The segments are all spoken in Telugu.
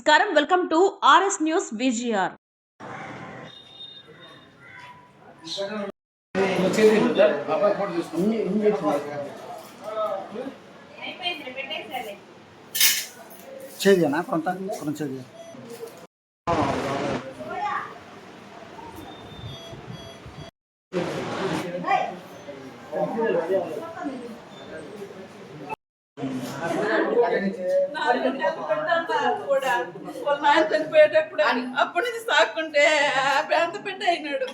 నమస్కారం, welcome to RS news VGR. చేయానా కొంత చేయ కూడా వాళ్ళ నాయన చనిపోయేటప్పుడు అప్పటి నుంచి సాక్కుంటే ఆ ప్రాంత బిడ్డ అయినాడు.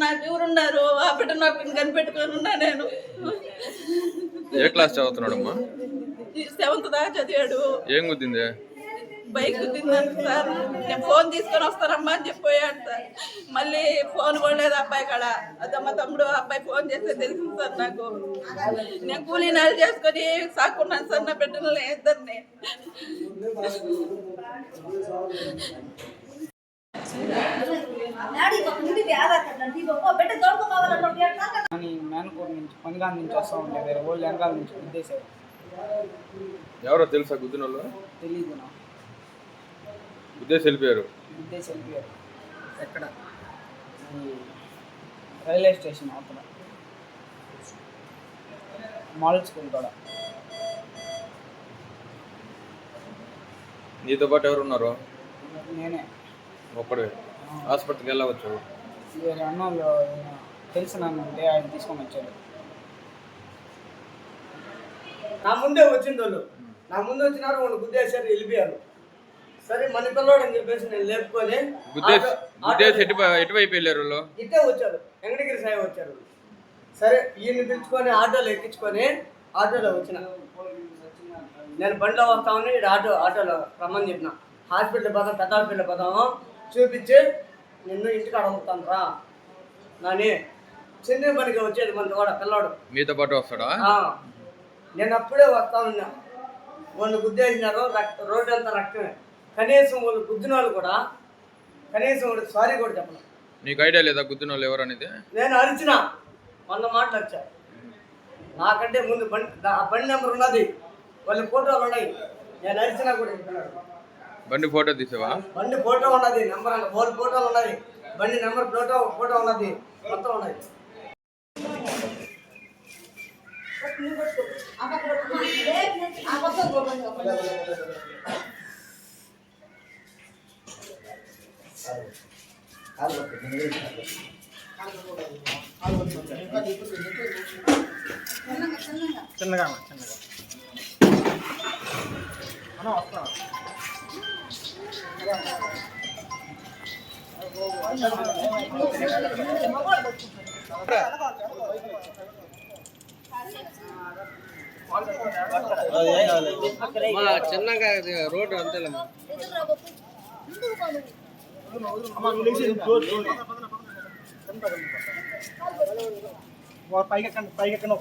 నాకు ఎవరున్నారు, ఆ బిడ్డ నాకు కనిపెట్టుకొని ఉన్నా. నేను ఏ క్లాస్ చదువుతున్నాడమ్మా? 7th దాకా చదివాడు. ఏం గుద్దింది? బైక్ గుద్దిందంట సార్. నేను ఫోన్ తీసుకొని వస్తారమ్మా అని చెప్పిపోయాడు సార్. మళ్ళీ ఫోన్ కూడా లేదు అబ్బాయి కాడ. అదే మా తమ్ముడు అబ్బాయి ఫోన్ చేస్తే తెలిసింది సార్ నాకు. నేను కూలీ నెల చేసుకొని సాక్కున్నాను సార్ నా బిడ్డలని ఇద్దరిని. మేనకోట నుంచి పనిగాని నుంచి వస్తూ ఉంటే వేరే వాళ్ళు వెనకాల నుంచి గుద్దేశారు. ఎవరో తెలుసా గుద్దిన వాళ్ళు? తెలియదు నాకు. గుద్దేసి వెళ్ళిపోయారు. ఎక్కడ? రైల్వే స్టేషన్ అక్కడ మాల్ స్కూల్ కూడా. నీతో పాటు ఎవరు ఉన్నారు? నేనే ఒక్కడే. హాస్పిటల్కి వెళ్ళవచ్చు. వేరే అన్నోళ్ళు తెలిసిన ఉంటే ఆయన తీసుకొని వచ్చాడు. నా ముందే వచ్చింది వాళ్ళు. నా ముందు వచ్చినారు, వాళ్ళు గుద్దేశారు, వెళ్ళిపోయారు. సరే మన పిల్లవాడు అని చెప్పేసి నేను లేపుకొని ఎటువైపు వెళ్ళారు? ఇట్టే వచ్చారు, వెంకటగిరి సాయి వచ్చారు. సరే ఈయన్ని పిలుచుకొని ఆటోలో ఎక్కించుకొని ఆటోలో వచ్చిన. నేను బండిలో వస్తామని ఆటోలో రమ్మని చెప్పిన. హాస్పిటల్ పోతాం, పెద్ద హాస్పిటల్ పోతాము, చూపించి నిన్ను ఇంటికి అడుగుతాను రా నాని. చిన్న పనికి వచ్చేది మన కూడా పిల్లవాడు. మీతో పాటు వస్తాడా? నేను అప్పుడే వస్తా ఉన్నా. వాళ్ళు గుద్దేసినారు, రోడ్డు అంతా రక్తమే. కనీసం వాళ్ళు గుద్దిన వాళ్ళు కూడా కనీసం వాళ్ళు సారీ కూడా చెప్పను. నీకు ఐడియా లేదా గుద్దిన వాళ్ళు ఎవరు అనేది? నేను అరిచిన 100 మాటలు వచ్చా. నాకంటే ముందు బండి నెంబర్ ఉన్నది, వాళ్ళ ఫోటోలు ఉన్నాయి. నేను అరిచినా కూడా చెప్తున్నాడు. బండి ఫోటో తీసావా? బండి ఫోటో ఉన్నది, నెంబర్ వాళ్ళ ఫోటోలు ఉన్నాయి, బండి నెంబర్ ఫోటో ఉన్నది, మొత్తం ఉన్నది. చిన్నగా చిన్నగా రోడ్డు అంతేలమ్మా. పైకెక్కను